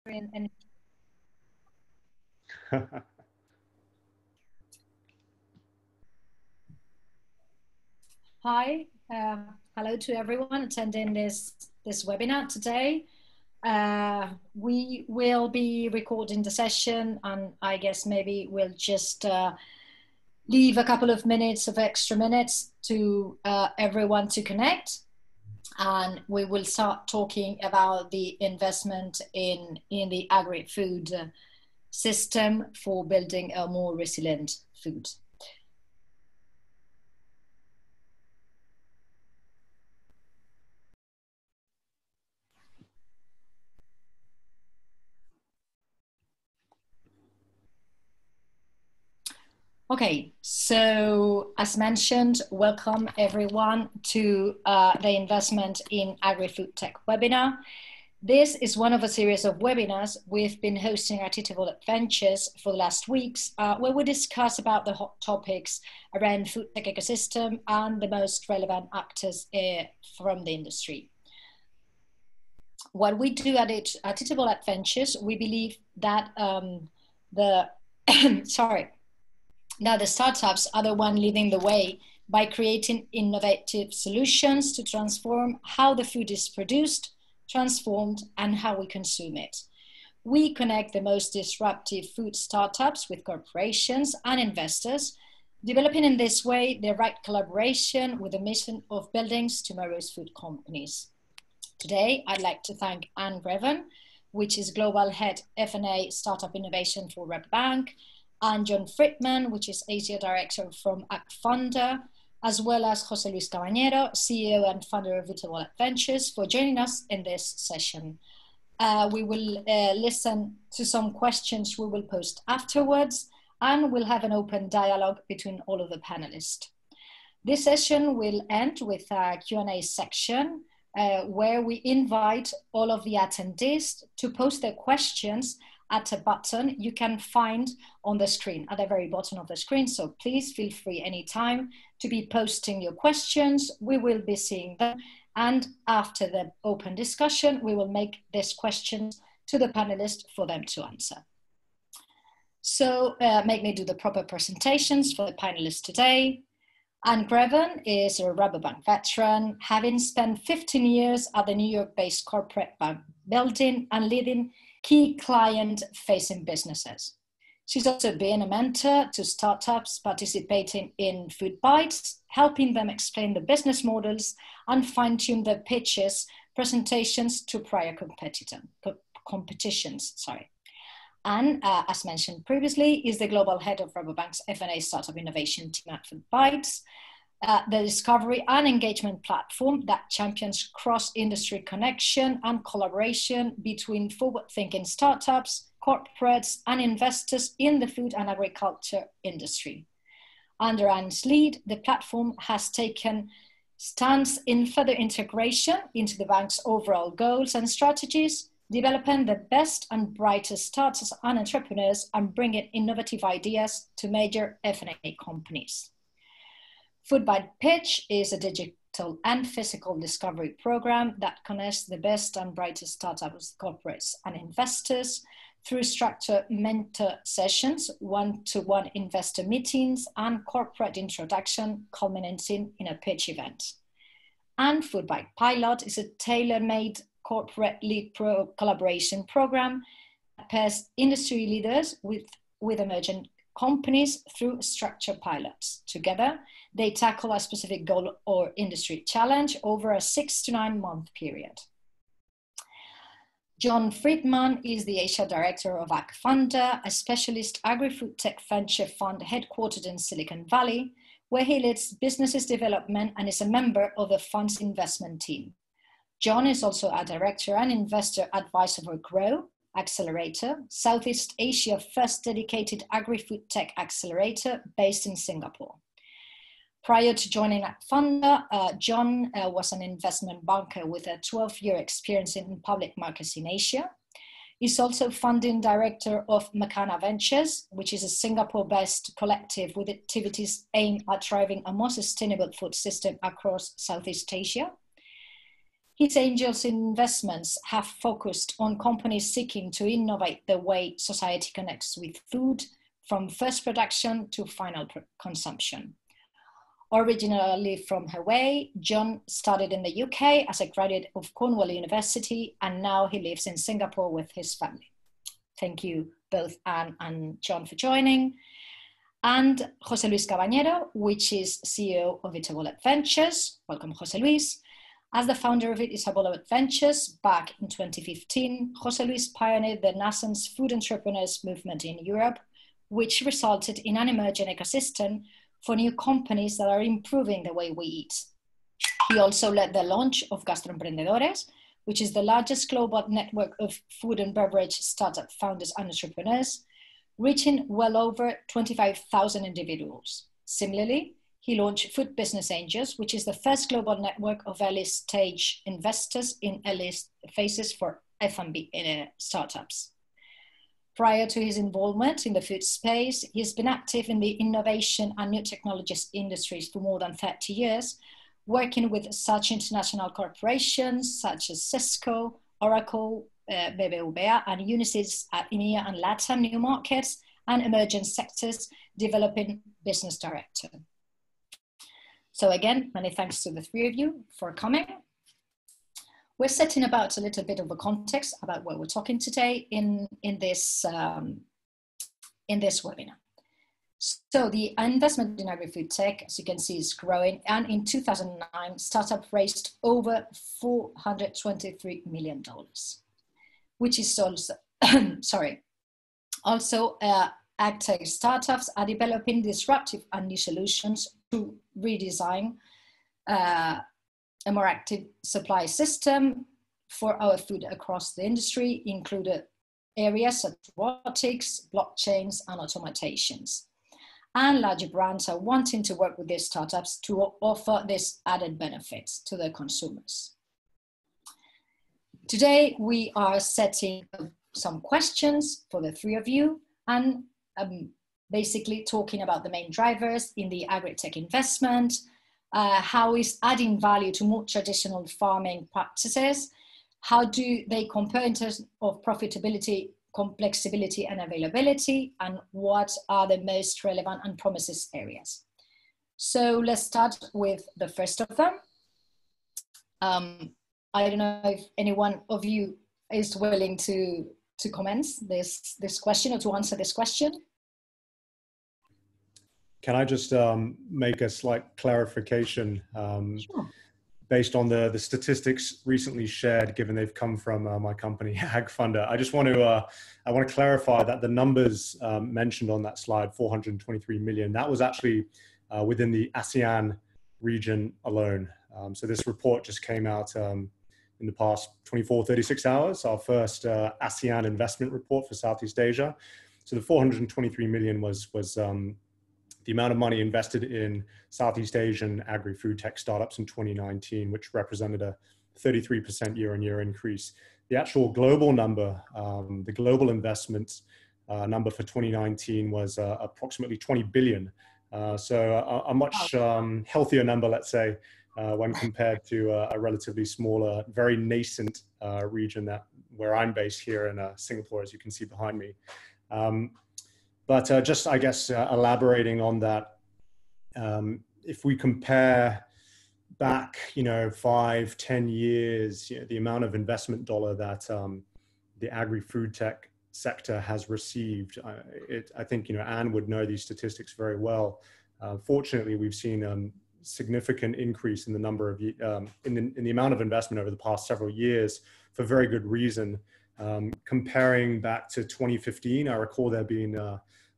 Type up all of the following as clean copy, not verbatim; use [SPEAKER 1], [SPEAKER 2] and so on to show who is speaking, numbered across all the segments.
[SPEAKER 1] and Hi, hello to everyone attending this webinar today. We will be recording the session, and I guess maybe we'll just leave a couple of minutes of extra minutes to everyone to connect, and we will start talking about the investment in the agri-food system for building a more resilient food. Okay, so as mentioned, welcome everyone to the Investment in Agri-Food Tech webinar. This is one of a series of webinars we've been hosting at Eatable Adventures for the last weeks, where we discuss about the hot topics around food tech ecosystem and the most relevant actors from the industry. What we do at Eatable Adventures, we believe that Now the startups are the one leading the way by creating innovative solutions to transform how the food is produced, transformed, and how we consume it. We connect the most disruptive food startups with corporations and investors, developing in this way the right collaboration with the mission of building tomorrow's food companies. Today, I'd like to thank Greven, which is Global Head F&A Startup Innovation for Rabobank, and John Friedman, which is Asia Director from AgFunder, as well as José Cabañero, CEO and founder of Eatable Adventures, for joining us in this session. We will listen to some questions we will post afterwards, and we'll have an open dialogue between all of the panelists. This session will end with a Q&A section where we invite all of the attendees to post their questions at a button you can find on the screen, at the very bottom of the screen. So please feel free anytime to be posting your questions. We will be seeing them. And after the open discussion, we will make these questions to the panelists for them to answer. So make me do the proper presentations for the panelists today. Greven is a Rabobank veteran, having spent 15 years at the New York-based corporate bank, building and leading key client-facing businesses. She's also been a mentor to startups participating in FoodBytes, helping them explain the business models and fine-tune their pitches, presentations to prior competitions. And as mentioned previously, is the global head of Rabobank's F&A Startup Innovation team at FoodBytes, the discovery and engagement platform that champions cross-industry connection and collaboration between forward-thinking startups, corporates, and investors in the food and agriculture industry. Under Anne's lead, the platform has taken stance in further integration into the bank's overall goals and strategies, developing the best and brightest startups and entrepreneurs and bringing innovative ideas to major F&A companies. FoodByte Pitch is a digital and physical discovery program that connects the best and brightest startups, corporates, and investors through structured mentor sessions, one-to-one investor meetings, and corporate introduction culminating in a pitch event. And FoodByte Pilot is a tailor-made corporate lead collaboration program that pairs industry leaders with emerging companies through structured pilots. Together, they tackle a specific goal or industry challenge over a 6 to 9 month period. John Friedman is the Asia Director of AgFunder, a specialist agri-food tech venture fund headquartered in Silicon Valley, where he leads businesses development and is a member of the fund's investment team. John is also a director and investor advisor for Grow Accelerator, Southeast Asia's first dedicated agri-food tech accelerator based in Singapore. Prior to joining AgFunder, John was an investment banker with a 12-year experience in public markets in Asia. He's also founding director of Makana Ventures, which is a Singapore-based collective with activities aimed at driving a more sustainable food system across Southeast Asia. His angels investments have focused on companies seeking to innovate the way society connects with food, from first production to final consumption. Originally from Hawaii, John studied in the UK as a graduate of Cornwall University, and now he lives in Singapore with his family. Thank you both Anne and John for joining. And José Luis Cabañero, which is CEO of Eatable Adventures. Welcome, José Luis. As the founder of Eatable Adventures back in 2015, José Luis pioneered the nascent food entrepreneurs movement in Europe, which resulted in an emerging ecosystem for new companies that are improving the way we eat. He also led the launch of Gastroemprendedores, which is the largest global network of food and beverage startup founders and entrepreneurs, reaching well over 25,000 individuals. Similarly, he launched Food Business Angels, which is the first global network of early stage investors in early phases for F&A startups. Prior to his involvement in the food space, he's been active in the innovation and new technologies industries for more than 30 years, working with such international corporations such as Cisco, Oracle, BBVA, and Unisys at EMEA and LATAM new markets and emerging sectors, developing business director. So again, many thanks to the three of you for coming. We're setting about a little bit of a context about what we're talking today in this webinar. So the investment in agri-food tech, as you can see, is growing. And in 2009, startup raised over $423 million, which is also, Also, agtech startups are developing disruptive and new solutions to redesign a more active supply system for our food across the industry, including areas such as robotics, blockchains, and automations. And larger brands are wanting to work with these startups to offer this added benefits to their consumers. Today, we are setting some questions for the three of you and basically talking about the main drivers in the agri-tech investment, how is adding value to more traditional farming practices, how do they compare in terms of profitability, complexity and availability, and what are the most relevant and promising areas. So let's start with the first of them. I don't know if anyone of you is willing to comment this question or to answer this question.
[SPEAKER 2] Can I just make a slight clarification?
[SPEAKER 1] Sure.
[SPEAKER 2] Based on the statistics recently shared, given they've come from my company, AgFunder. I just want to clarify that the numbers mentioned on that slide, 423 million, that was actually within the ASEAN region alone. So this report just came out in the past 24, 36 hours, our first ASEAN investment report for Southeast Asia. So the 423 million was the amount of money invested in Southeast Asian agri-food tech startups in 2019, which represented a 33% year-on-year increase. The actual global number, the global investment number for 2019 was approximately 20 billion. So a much healthier number, let's say, when compared to a relatively smaller, very nascent region where I'm based here in Singapore, as you can see behind me. But just, I guess, elaborating on that, if we compare back, 5-10 years, the amount of investment dollar that the agri-food tech sector has received, I think, Anne would know these statistics very well. Fortunately, we've seen significant increase in the number of in the amount of investment over the past several years for very good reason. Comparing back to 2015, I recall there being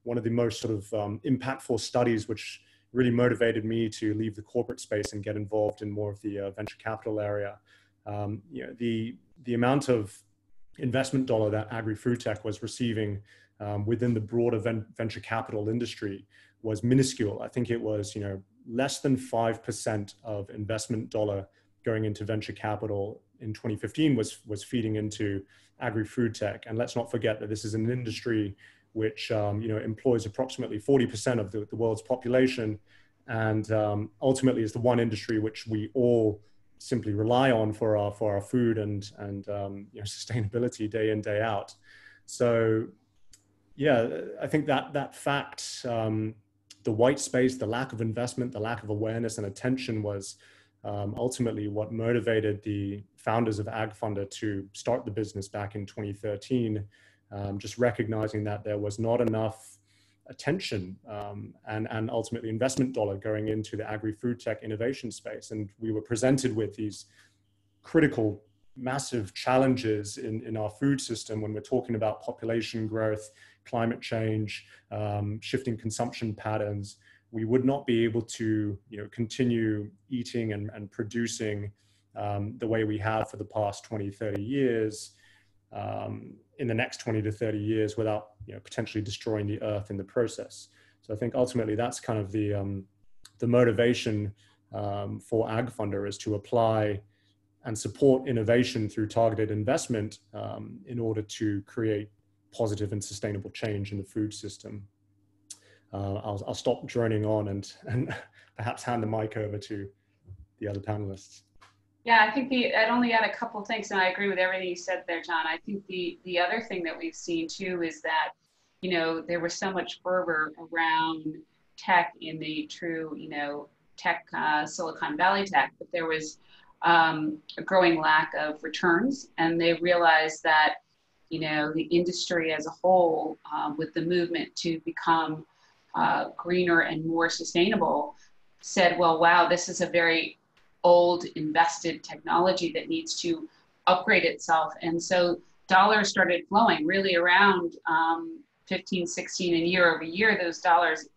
[SPEAKER 2] one of the most sort of impactful studies which really motivated me to leave the corporate space and get involved in more of the venture capital area. The amount of investment dollar that agri-food tech was receiving within the broader venture capital industry was minuscule. I think it was less than 5% of investment dollar going into venture capital in 2015 was feeding into agri-food tech. And let's not forget that this is an industry which employs approximately 40% of the world's population, and ultimately is the one industry which we all simply rely on for our food and sustainability day in, day out. So yeah, I think that fact, the white space, the lack of investment, the lack of awareness and attention was ultimately what motivated the founders of AgFunder to start the business back in 2013, just recognizing that there was not enough attention and ultimately investment dollar going into the agri-food tech innovation space. And we were presented with these critical, massive challenges in our food system when we're talking about population growth, climate change, shifting consumption patterns. We would not be able to continue eating and producing the way we have for the past 20, 30 years in the next 20 to 30 years without potentially destroying the earth in the process. So I think ultimately that's kind of the motivation for AgFunder, is to apply and support innovation through targeted investment in order to create positive and sustainable change in the food system. I'll stop droning on and perhaps hand the mic over to the other panelists.
[SPEAKER 3] Yeah, I think I'd only add a couple of things, and I agree with everything you said there, John. I think the other thing that we've seen too is that, there was so much fervor around tech in the true, tech, Silicon Valley tech, but there was a growing lack of returns, and they realized that, the industry as a whole, with the movement to become greener and more sustainable, said, well, wow, this is a very old invested technology that needs to upgrade itself. And so dollars started flowing really around 15, 16, and year over year, those dollars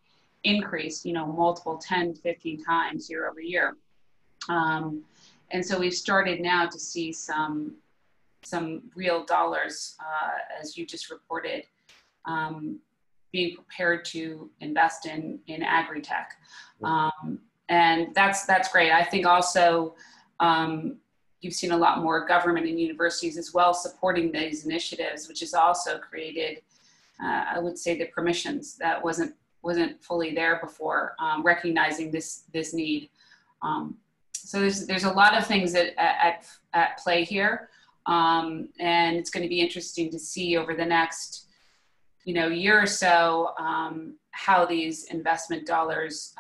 [SPEAKER 3] increased, multiple 10, 15 times year over year. And so we've started now to see some real dollars, as you just reported, being prepared to invest in agri-tech. And that's great. I think also you've seen a lot more government and universities as well supporting these initiatives, which has also created, I would say, the permissions that wasn't fully there before, recognizing this need. So there's a lot of things at play here, and it's going to be interesting to see over the next year or so how these investment dollars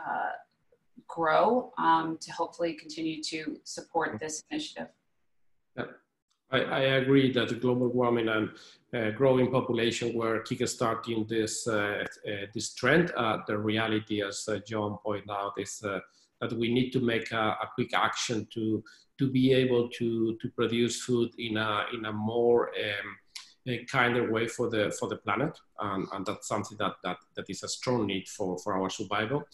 [SPEAKER 3] grow to hopefully continue to support this initiative.
[SPEAKER 4] Yeah. I agree that the global warming and growing population were kickstarting this trend. The reality, as John pointed out, is that we need to make a quick action to be able to produce food in a more a kinder way for the planet, and that's something that is a strong need for our survival.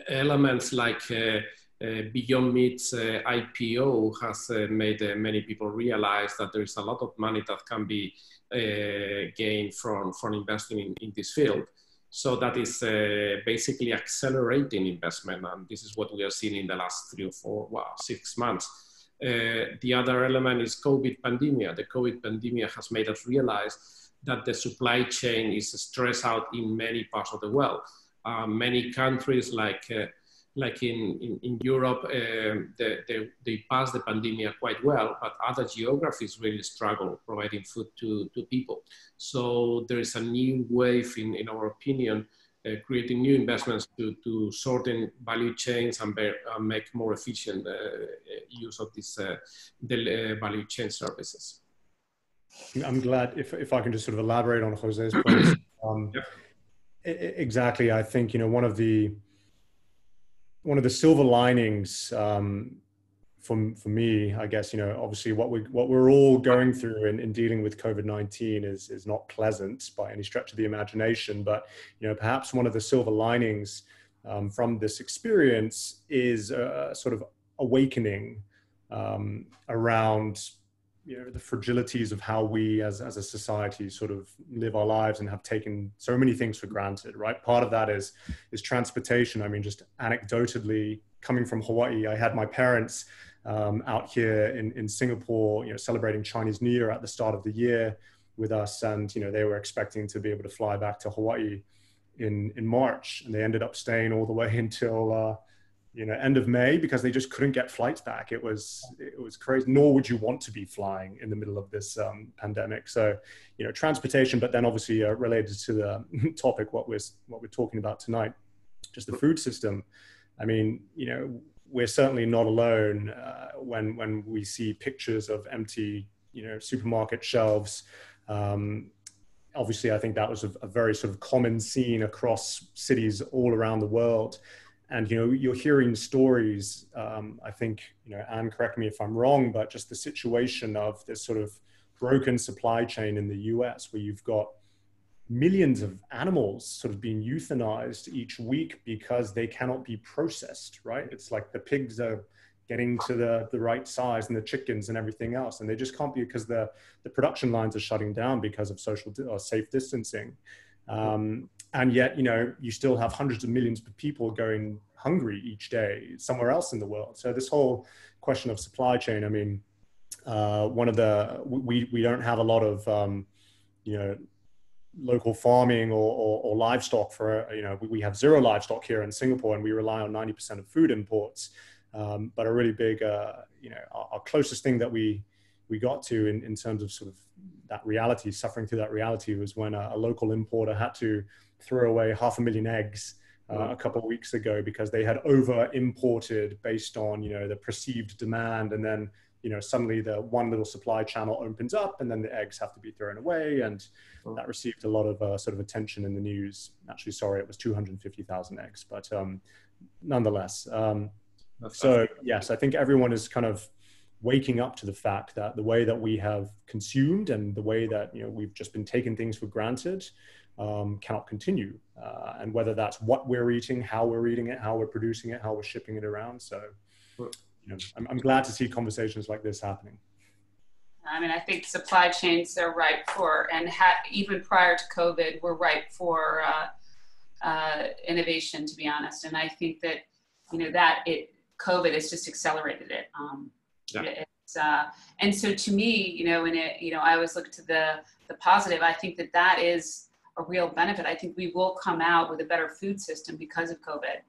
[SPEAKER 4] Elements like Beyond Meat's IPO has made many people realize that there is a lot of money that can be gained from investing in this field. So that is basically accelerating investment, and this is what we are seeing in the last 3 or 4, 6 months. The other element is COVID pandemic. The COVID pandemic has made us realize that the supply chain is stressed out in many parts of the world. Many countries like in Europe, they passed the pandemic quite well, but other geographies really struggle providing food to people. So there is a new wave, in our opinion, creating new investments to shorten value chains and make more efficient use of the value chain services.
[SPEAKER 2] I'm glad if I can just sort of elaborate on José's points.
[SPEAKER 4] Yep.
[SPEAKER 2] Exactly. I think, one of the silver linings for me, I guess, obviously what we're all going through in dealing with COVID-19 is not pleasant by any stretch of the imagination, but, perhaps one of the silver linings from this experience is a sort of awakening around the fragilities of how we as a society sort of live our lives and have taken so many things for granted, right? Part of that is transportation. I mean, just anecdotally, coming from Hawaii, I had my parents out here in Singapore, celebrating Chinese New Year at the start of the year with us. And, they were expecting to be able to fly back to Hawaii in March, and they ended up staying all the way until end of May, because they just couldn't get flights back. It was crazy. Nor would you want to be flying in the middle of this pandemic. So, transportation, but then obviously related to the topic, what we're talking about tonight, just the food system. I mean, we're certainly not alone when we see pictures of empty, supermarket shelves. Obviously, I think that was a very sort of common scene across cities all around the world. And, you're hearing stories, I think, Anne, correct me if I'm wrong, but just the situation of this sort of broken supply chain in the US, where you've got millions of animals sort of being euthanized each week because they cannot be processed, right? It's like the pigs are getting to the right size, and the chickens and everything else, and they just can't be, because the production lines are shutting down because of social or safe distancing. And yet, you still have hundreds of millions of people going hungry each day somewhere else in the world. So this whole question of supply chain, I mean, we don't have a lot of, local farming or livestock we have zero livestock here in Singapore, and we rely on 90% of food imports. But a really big, our closest thing that we got to in terms of sort of that reality, suffering through that reality, was when a local importer had to throw away 500,000 eggs a couple of weeks ago, because they had over imported based on, the perceived demand. And then, suddenly the one little supply channel opens up, and then the eggs have to be thrown away. And that received a lot of sort of attention in the news. Actually, sorry, it was 250,000 eggs, but nonetheless. So yes, I think everyone is kind of waking up to the fact that the way that we have consumed and the way that, we've just been taking things for granted cannot continue. And whether that's what we're eating, how we're eating it, how we're producing it, how we're shipping it around. So, I'm glad to see conversations like this happening.
[SPEAKER 3] I mean, I think supply chains are ripe for, and even prior to COVID, were ripe for innovation, to be honest. And I think that, COVID has just accelerated it. And so to me, I always look to the positive. I think that is a real benefit. I think we will come out with a better food system because of COVID,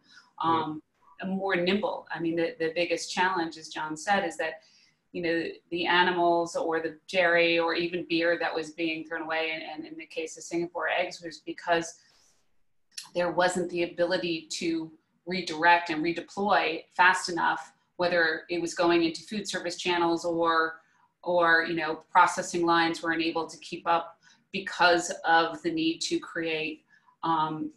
[SPEAKER 3] more nimble. I mean, the biggest challenge, as John said, is that, the animals or the dairy or even beer that was being thrown away, and in the case of Singapore, eggs, was because there wasn't the ability to redirect and redeploy fast enough, whether it was going into food service channels or processing lines weren't able to keep up because of the need to create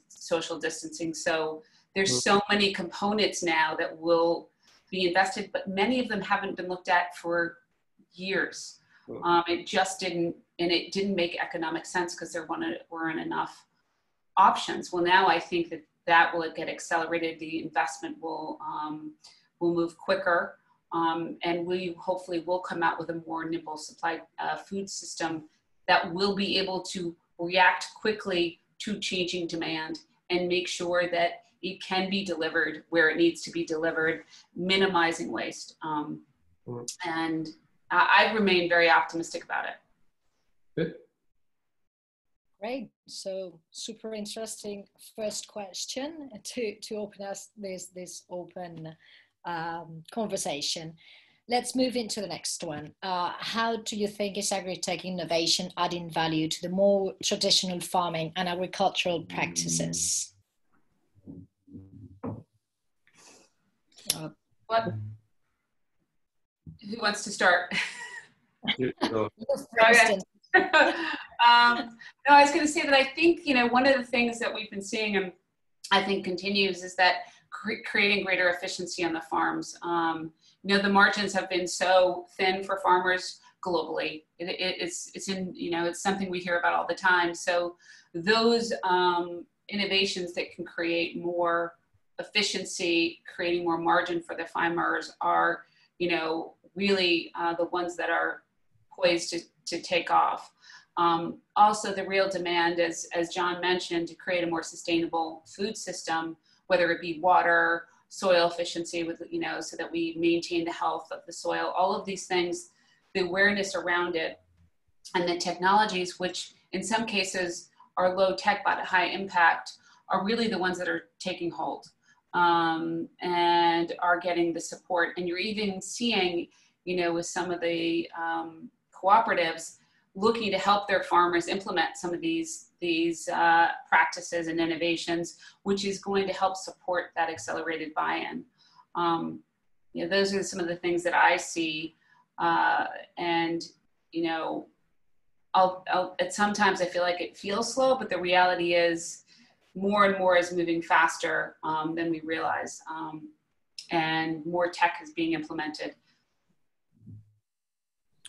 [SPEAKER 3] social distancing. So there's so many components now that will be invested, but many of them haven't been looked at for years. It just didn't make economic sense because there weren't enough options. Well, now I think that will get accelerated. The investment will move quicker, and we hopefully will come out with a more nimble supply food system that will be able to react quickly to changing demand and make sure that it can be delivered where it needs to be delivered, minimizing waste. And I remain very optimistic about it.
[SPEAKER 4] Good.
[SPEAKER 1] Great. So super interesting first question to open us this open conversation. Let's move into the next one. How do you think is agri-tech innovation adding value to the more traditional farming and agricultural practices?
[SPEAKER 3] What? Who wants to start?
[SPEAKER 4] You go.
[SPEAKER 3] Okay. No, I was going to say that I think, one of the things that we've been seeing, and I think continues, is that creating greater efficiency on the farms. The margins have been so thin for farmers globally. It's something we hear about all the time. So those innovations that can create more efficiency, creating more margin for the farmers are, really the ones that are poised to take off. Also, the real demand, as John mentioned, to create a more sustainable food system, whether it be water, soil efficiency, with so that we maintain the health of the soil. All of these things, the awareness around it, and the technologies, which in some cases are low tech but high impact, are really the ones that are taking hold. and are getting the support. And you're even seeing, you know, with some of the cooperatives looking to help their farmers implement some of these practices and innovations, which is going to help support that accelerated buy-in. You know, those are some of the things that I see. And, you know, sometimes I feel like it feels slow, but the reality is more and more is moving faster than we realize. And more tech is being implemented.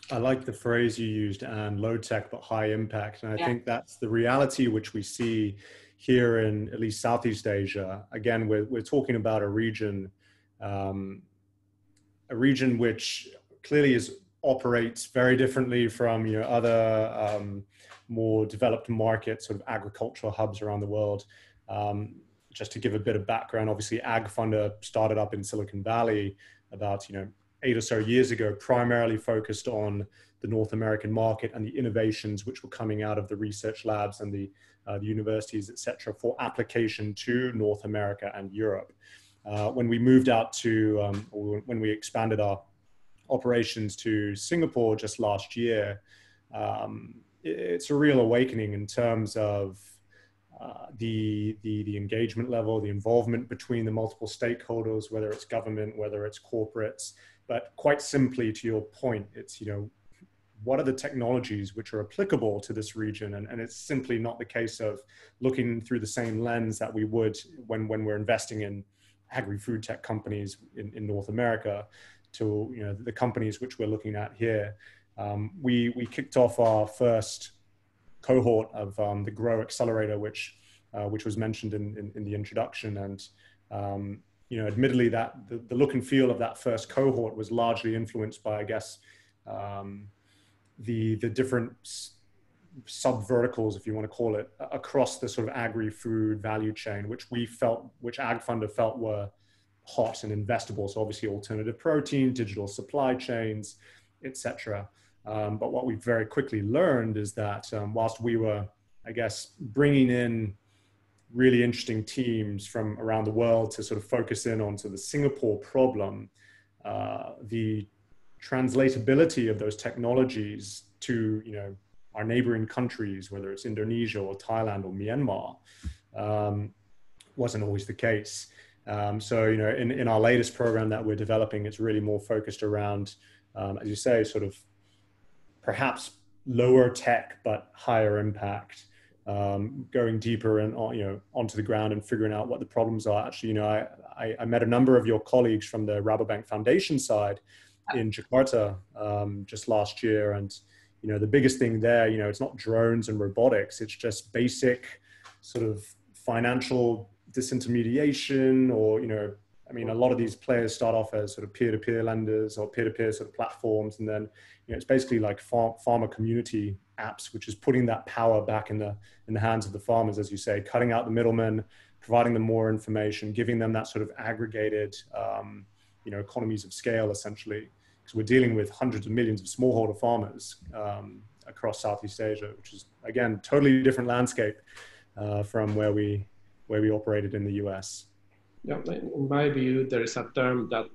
[SPEAKER 2] I like the phrase you used, and low tech but high impact. And I think that's the reality which we see here in at least Southeast Asia. Again, we're talking about a region which clearly operates very differently from, you know, other more developed markets, sort of agricultural hubs around the world. Just to give a bit of background, obviously AgFunder started up in Silicon Valley about, you know, 8 or so years ago, primarily focused on the North American market and the innovations which were coming out of the research labs and the universities, et cetera, for application to North America and Europe. When we moved out to, or when we expanded our operations to Singapore just last year, it's a real awakening in terms of the engagement level, the involvement between the multiple stakeholders, whether it's government, whether it's corporates. But quite simply, to your point, it's, you know, what are the technologies which are applicable to this region? And it's simply not the case of looking through the same lens that we would when we're investing in agri-food tech companies in North America to, you know, the companies which we're looking at here. We kicked off our first cohort of the Grow Accelerator, which was mentioned in the introduction. And you know, admittedly, that the look and feel of that first cohort was largely influenced by, I guess, the different sub-verticals, if you want to call it, across the sort of agri-food value chain, which AgFunder felt were hot and investable. So obviously alternative protein, digital supply chains, etc. But what we very quickly learned is that whilst we were, I guess, bringing in really interesting teams from around the world to sort of focus in onto the Singapore problem, the translatability of those technologies to, you know, our neighboring countries, whether it's Indonesia or Thailand or Myanmar, wasn't always the case. So, you know, in our latest program that we're developing, it's really more focused around, as you say, sort of perhaps lower tech, but higher impact, going deeper and, you know, onto the ground and figuring out what the problems are. Actually, you know, I met a number of your colleagues from the Rabobank Foundation side in Jakarta just last year. And, you know, the biggest thing there, you know, it's not drones and robotics, it's just basic sort of financial disintermediation, or, you know, I mean, a lot of these players start off as sort of peer-to-peer lenders or peer-to-peer sort of platforms. And then, you know, it's basically like farmer community apps, which is putting that power back in the hands of the farmers, as you say, cutting out the middlemen, providing them more information, giving them that sort of aggregated, you know, economies of scale, essentially, because we're dealing with hundreds of millions of smallholder farmers across Southeast Asia, which is, again, totally different landscape from where we operated in the US.
[SPEAKER 4] Yeah, in my view, there is a term that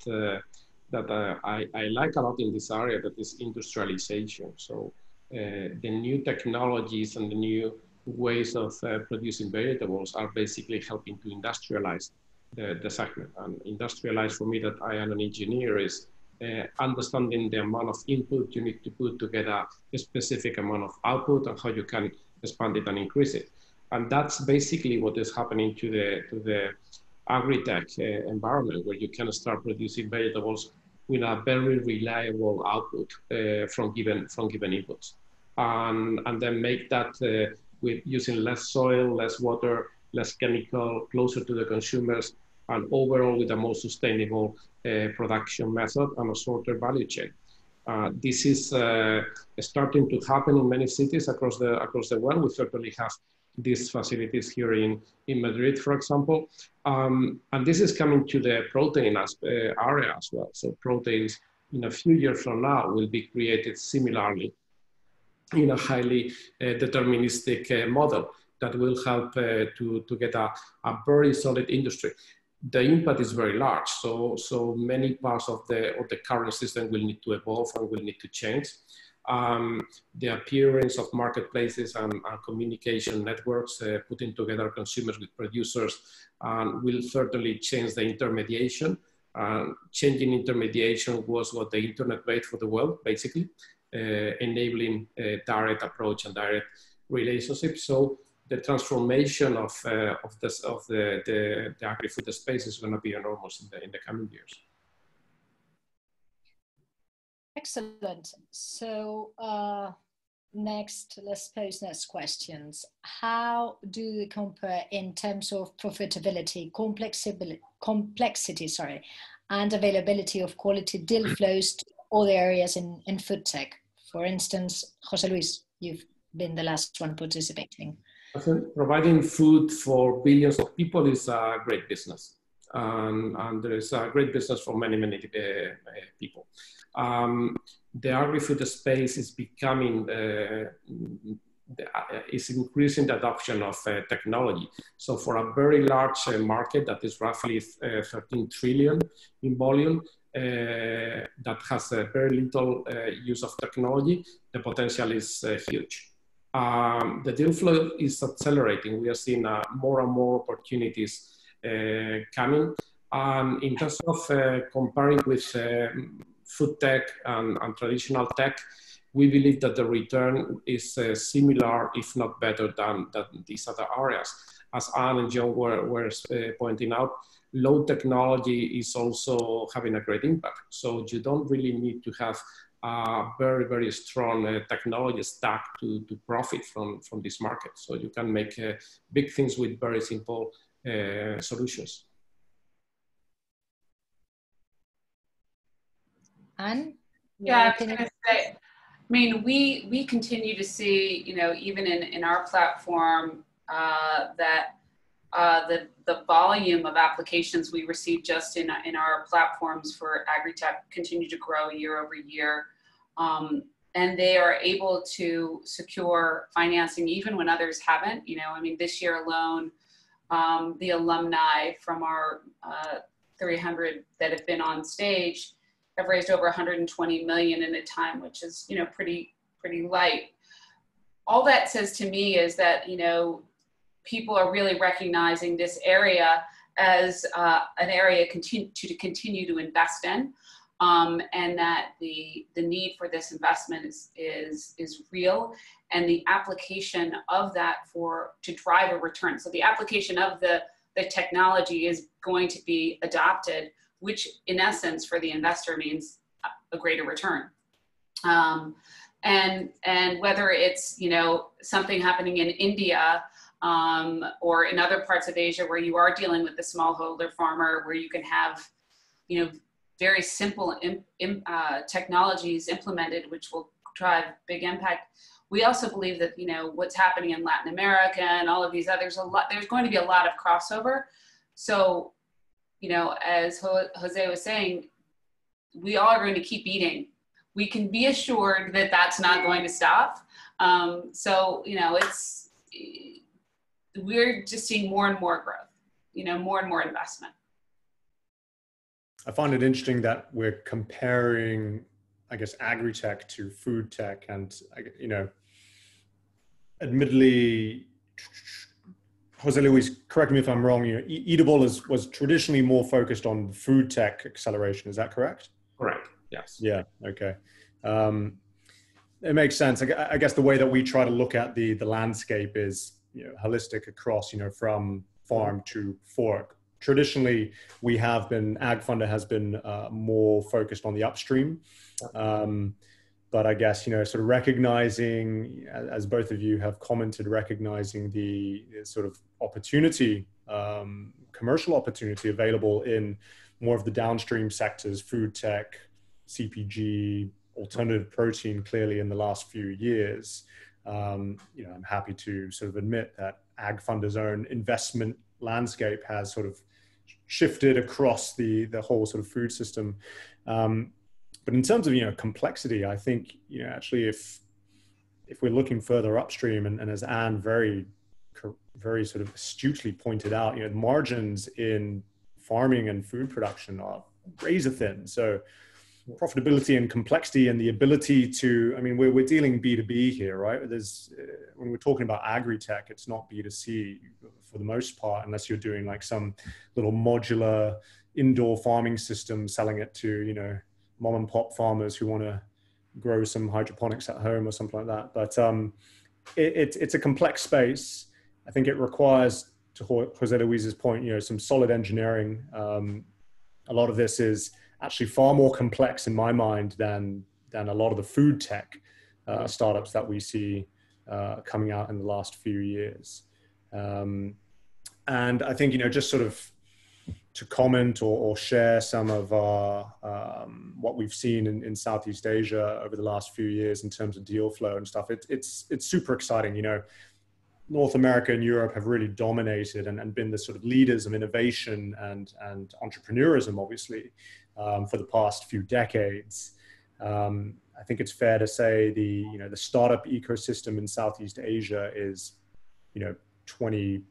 [SPEAKER 4] I like a lot in this area, that is industrialization. So the new technologies and the new ways of producing vegetables are basically helping to industrialize the segment. And industrialize, for me, that I am an engineer, is understanding the amount of input you need to put to get a specific amount of output, and how you can expand it and increase it. And that's basically what is happening to the agri-tech environment, where you can start producing vegetables with a very reliable output from given inputs, and then make that with using less soil, less water, less chemical, closer to the consumers, and overall with a more sustainable production method and a shorter value chain. This is starting to happen in many cities across the world. We certainly have these facilities here in Madrid, for example. And this is coming to the protein area as well. So proteins in a few years from now will be created similarly in a highly deterministic model that will help to get a very solid industry. the impact is very large. So many parts of the current system will need to evolve and will need to change. The appearance of marketplaces and communication networks putting together consumers with producers will certainly change the intermediation. Changing intermediation was what the internet made for the world, basically, enabling a direct approach and direct relationships. So the transformation of the agri-food space is going to be enormous in the coming years.
[SPEAKER 1] Excellent. So next, let's pose next questions. How do you compare in terms of profitability, complexity, and availability of quality deal flows to other areas in food tech? For instance, José Luis, you've been the last one participating.
[SPEAKER 4] I think providing food for billions of people is a great business. And there is a great business for many, many people. The agri-food space is becoming, is increasing the adoption of technology. So for a very large market that is roughly 13 trillion in volume, that has very little use of technology, the potential is huge. The deal flow is accelerating. We are seeing more and more opportunities coming. In terms of comparing with food tech and traditional tech, we believe that the return is similar, if not better than these other areas. As Anne and John were pointing out, low technology is also having a great impact. So you don't really need to have a very, very strong technology stack to profit from this market. So you can make big things with very simple solutions.
[SPEAKER 1] Anne?
[SPEAKER 3] Yeah, I was going to say, I mean, we continue to see, you know, even in our platform, that the volume of applications we receive just in our platforms for agri-tech continue to grow year over year. And they are able to secure financing even when others haven't. You know, I mean, this year alone, the alumni from our 300 that have been on stage have raised over 120 million in a time, which is, you know, pretty light. All that says to me is that, you know, people are really recognizing this area as an area to continue to invest in, and that the need for this investment is real, and the application of that to drive a return. So the application of the technology is going to be adopted, which in essence for the investor means a greater return. And whether it's, you know, something happening in India or in other parts of Asia where you are dealing with the smallholder farmer, where you can have, you know, very simple technologies implemented, which will drive big impact. We also believe that, you know, what's happening in Latin America and all of these others, there's going to be a lot of crossover. So, you know, as Jose was saying, we all are going to keep eating. We can be assured that that's not going to stop. So, you know, we're just seeing more and more growth, you know, more and more investment.
[SPEAKER 2] I find it interesting that we're comparing, I guess, agri-tech to food tech, and, you know, admittedly, Jose Luis, correct me if I'm wrong, you know, Eatable was traditionally more focused on food tech acceleration. Is that correct?
[SPEAKER 4] Correct. Yes.
[SPEAKER 2] Yeah. Okay. It makes sense. I guess the way that we try to look at the landscape is, you know, holistic across, you know, from farm to fork. Traditionally, AgFunder has been more focused on the upstream. But I guess, you know, sort of recognizing, as both of you have commented, recognizing the sort of opportunity, commercial opportunity available in more of the downstream sectors, food tech, CPG, alternative protein, clearly in the last few years. You know, I'm happy to sort of admit that AgFunder's own investment landscape has sort of shifted across the whole sort of food system. But in terms of, you know, complexity, I think, you know, actually if we're looking further upstream, and as Anne very sort of astutely pointed out, you know, margins in farming and food production are razor thin. So profitability and complexity and the ability to, I mean, we're dealing B2B here, right? There's, when we're talking about agri-tech, it's not B2C for the most part, unless you're doing like some little modular indoor farming system, selling it to, you know, mom and pop farmers who want to grow some hydroponics at home or something like that. But it's a complex space. I think it requires, to Jose Luis's point, you know, some solid engineering. A lot of this is actually far more complex in my mind than a lot of the food tech startups that we see coming out in the last few years. And I think, you know, just sort of to comment or share some of our, what we've seen in Southeast Asia over the last few years in terms of deal flow and stuff, it's super exciting. You know, North America and Europe have really dominated and been the sort of leaders of innovation and entrepreneurism, obviously, for the past few decades. I think it's fair to say the startup ecosystem in Southeast Asia is, you know, 20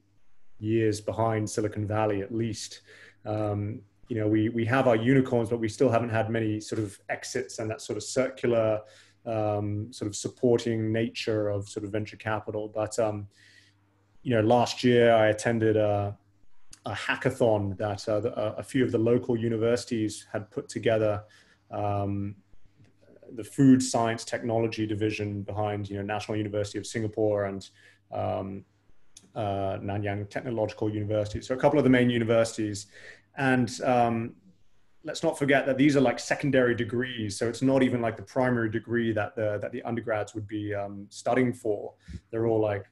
[SPEAKER 2] years behind Silicon Valley at least. You know, we have our unicorns, but we still haven't had many sort of exits and that sort of circular sort of supporting nature of sort of venture capital. But you know, last year I attended a hackathon that a few of the local universities had put together. The food science technology division behind, you know, National University of Singapore and Nanyang Technological University. So a couple of the main universities. And let's not forget that these are like secondary degrees. So it's not even like the primary degree that the undergrads would be studying for. They're all like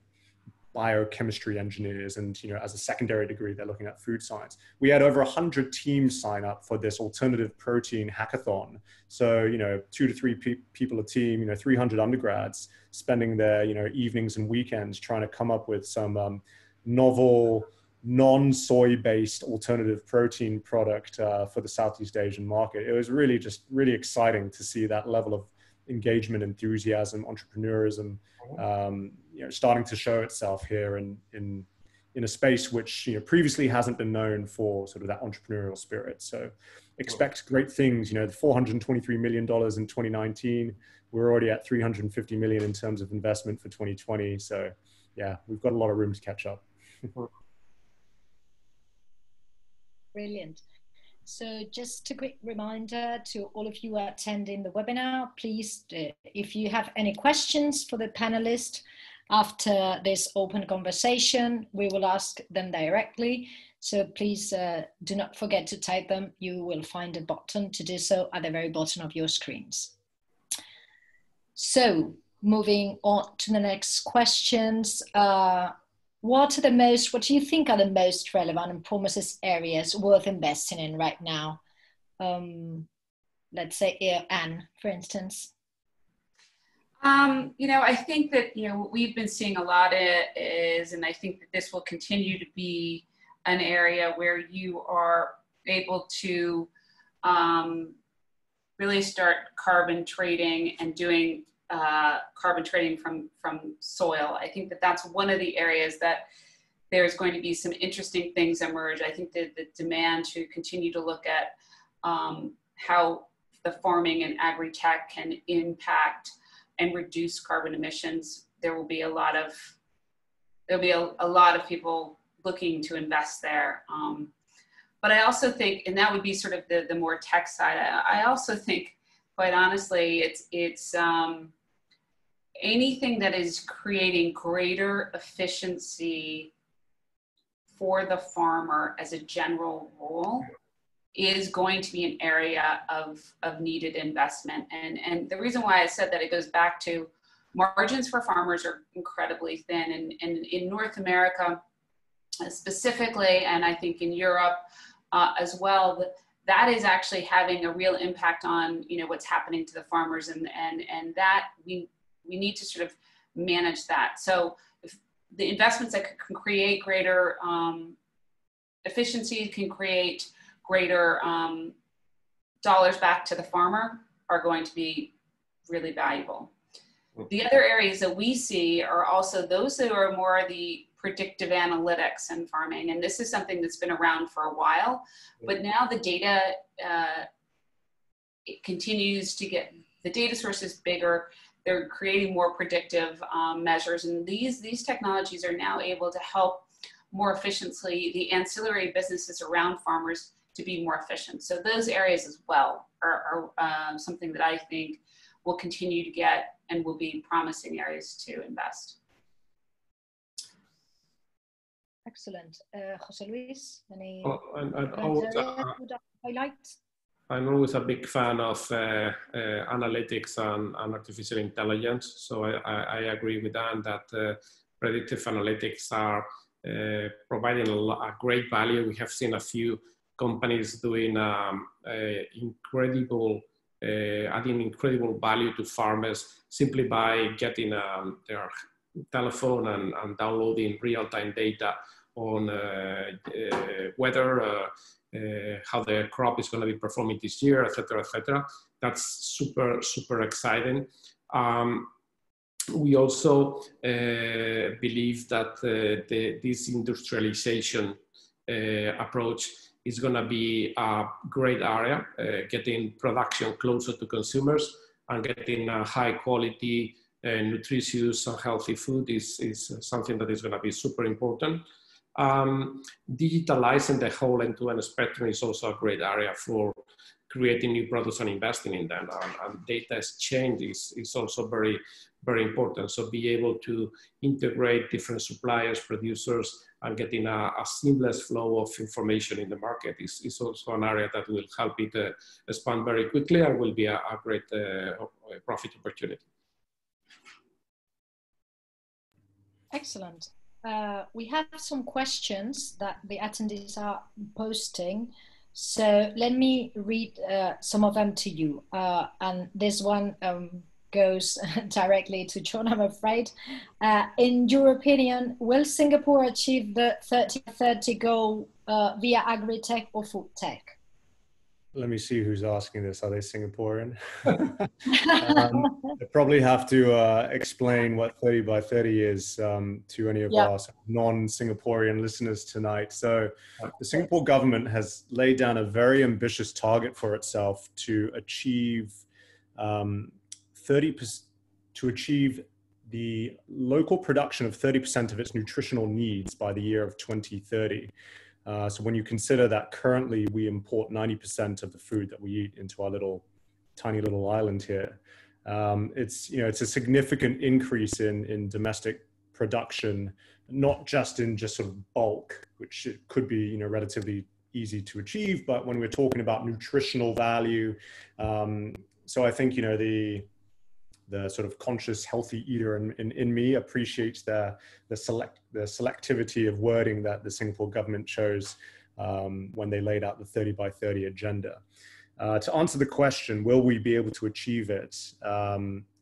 [SPEAKER 2] biochemistry engineers, and, you know, as a secondary degree, they're looking at food science. We had over 100 teams sign up for this alternative protein hackathon. So, you know, 2 to 3 people a team, you know, 300 undergrads spending their, you know, evenings and weekends trying to come up with some novel, non-soy based alternative protein product for the Southeast Asian market. It was really just really exciting to see that level of engagement, enthusiasm, entrepreneurism, you know, starting to show itself here in a space which, you know, previously hasn't been known for sort of that entrepreneurial spirit. So expect great things. You know, the $423 million in 2019, we're already at 350 million in terms of investment for 2020. So yeah, we've got a lot of room to catch up.
[SPEAKER 1] Brilliant. So just a quick reminder to all of you attending the webinar, please, if you have any questions for the panelists after this open conversation, we will ask them directly. So please do not forget to type them. You will find a button to do so at the very bottom of your screens. So moving on to the next questions. What do you think are the most relevant and promising areas worth investing in right now? Let's say Anne, for instance.
[SPEAKER 3] You know, I think that, you know, what we've been seeing a lot is, and I think that this will continue to be an area where you are able to really start carbon trading and doing carbon trading from soil. I think that that's one of the areas that there's going to be some interesting things emerge. I think that the demand to continue to look at how the farming and agri-tech can impact and reduce carbon emissions. There'll be a lot of people looking to invest there. But I also think, and that would be sort of the more tech side. I also think, quite honestly, it's anything that is creating greater efficiency for the farmer as a general rule is going to be an area of needed investment. And the reason why I said that, it goes back to margins for farmers are incredibly thin. And in North America specifically, and I think in Europe as well, that is actually having a real impact on, you know, what's happening to the farmers, and that we need to sort of manage that. So if the investments that can create greater efficiency, can create greater dollars back to the farmer, are going to be really valuable. The other areas that we see are also those that are more the predictive analytics in farming. And this is something that's been around for a while, but now the data, it continues to get, the data source is bigger. They're creating more predictive measures. And these technologies are now able to help more efficiently the ancillary businesses around farmers to be more efficient. So those areas as well are something that I think will continue to get and will be promising areas to invest.
[SPEAKER 1] Excellent. José Luis, any highlights?
[SPEAKER 4] I'm always a big fan of analytics and artificial intelligence. So I agree with Dan that predictive analytics are providing a great value. We have seen a few companies doing adding incredible value to farmers simply by getting their telephone and downloading real-time data on weather, how the crop is going to be performing this year, et cetera, et cetera. That's super, super exciting. We also believe that this industrialization approach is going to be a great area, getting production closer to consumers and getting high quality, nutritious and healthy food is something that is going to be super important. Digitalizing the whole end-to-end spectrum is also a great area for creating new products and investing in them. And data exchange is also very, very important. So be able to integrate different suppliers, producers, and getting a seamless flow of information in the market is also an area that will help it expand very quickly and will be a great profit opportunity.
[SPEAKER 1] Excellent. We have some questions that the attendees are posting. So let me read some of them to you. And this one goes directly to John, I'm afraid. In your opinion, will Singapore achieve the 30-30 goal via agri-tech or food tech?
[SPEAKER 2] Let me see who's asking this. Are they Singaporean? I probably have to explain what 30 by 30 is to any of our non-Singaporean listeners tonight. So the Singapore government has laid down a very ambitious target for itself to achieve 30%, to achieve the local production of 30% of its nutritional needs by the year of 2030. So when you consider that currently we import 90% of the food that we eat into our tiny little island here, it's a significant increase in domestic production, not just in sort of bulk, which it could be relatively easy to achieve, but when we're talking about nutritional value, so I think the sort of conscious healthy eater in me appreciates the selectivity of wording that the Singapore government chose when they laid out the 30 by 30 agenda. To answer the question, will we be able to achieve it?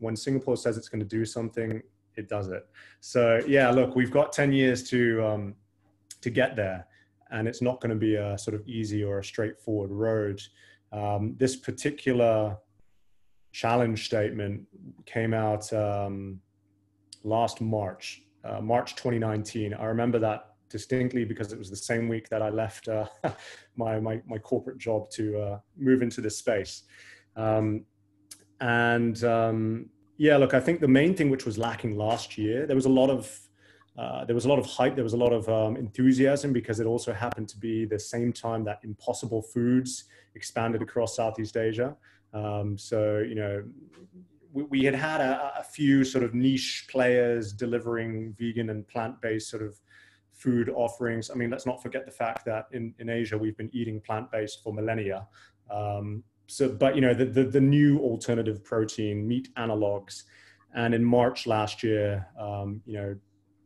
[SPEAKER 2] When Singapore says it's going to do something, it does it. So yeah, look, we've got 10 years to get there, and it's not going to be a sort of easy or a straightforward road. This particular challenge statement came out last March 2019. I remember that distinctly because it was the same week that I left my corporate job to move into this space. Yeah, look, I think the main thing which was lacking last year, there was a lot of hype, there was a lot of enthusiasm, because it also happened to be the same time that Impossible Foods expanded across Southeast Asia. So, we had a few sort of niche players delivering vegan and plant-based sort of food offerings. I mean, let's not forget the fact that in Asia, we've been eating plant-based for millennia. But the new alternative protein, meat analogs. And in March last year,